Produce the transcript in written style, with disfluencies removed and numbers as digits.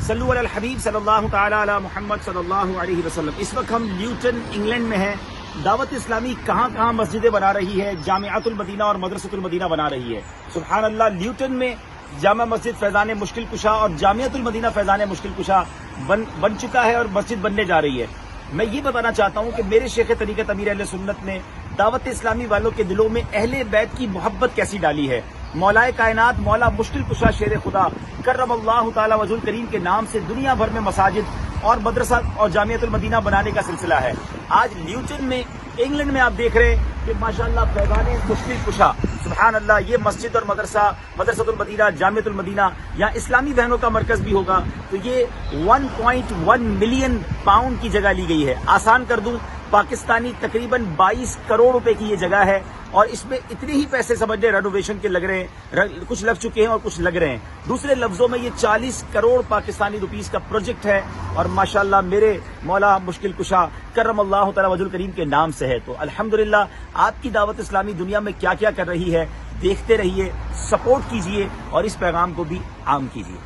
صلو علی الحبیب صلی اللہ تعالی علی محمد صلی اللہ علیہ وسلم۔ اس وقت ہم لیوٹن انگلینڈ میں ہیں۔ دعوت اسلامی کہاں کہاں مسجدیں بنا رہی ہے، جامعۃ المدینہ اور مدرسۃ المدینہ بنا رہی ہے۔ سبحان اللہ، لیوٹن میں جامع مسجد فیضان مشکل کشا اور جامعۃ المدینہ فیضان مشکل کشا بن چکا ہے اور مسجد بننے جا رہی ہے۔ میں یہ بتانا چاہتا ہوں کہ میرے شیخ طریقت امیر اہل سنت نے دعوت اسلامی والوں کے دلوں میں اہل بیت کی محبت کیسی ڈالی ہے۔ مولائے کائنات مولا مشکل کشا شیر خدا کرم اللہ تعالی وجہ کریم کے نام سے دنیا بھر میں مساجد اور مدرسہ اور جامعۃ المدینہ بنانے کا سلسلہ ہے۔ آج لیوٹن میں انگلینڈ میں آپ دیکھ رہے ہیں کہ ماشاءاللہ فیضان مشکل کشا، سبحان اللہ، یہ مسجد اور مدرسۃ المدینہ، جامعۃ المدینہ یا اسلامی بہنوں کا مرکز بھی ہوگا، تو یہ 1.1 ملین پاؤنڈ کی جگہ لی گئی ہے۔ آسان کر دوں، پاکستانی تقریباً 22 کروڑ روپے کی یہ جگہ ہے، اور اس میں اتنے ہی پیسے سمجھنے رینوویشن کے لگ رہے ہیں، کچھ لگ چکے ہیں اور کچھ لگ رہے ہیں۔ دوسرے لفظوں میں یہ 40 کروڑ پاکستانی روپیز کا پروجیکٹ ہے، اور ماشاءاللہ میرے مولا مشکل کشا کرم اللہ تعالی وجہ کریم کے نام سے ہے۔ تو الحمدللہ آپ کی دعوت اسلامی دنیا میں کیا کیا کر رہی ہے، دیکھتے رہیے، سپورٹ کیجئے اور اس پیغام کو بھی عام کیجئے۔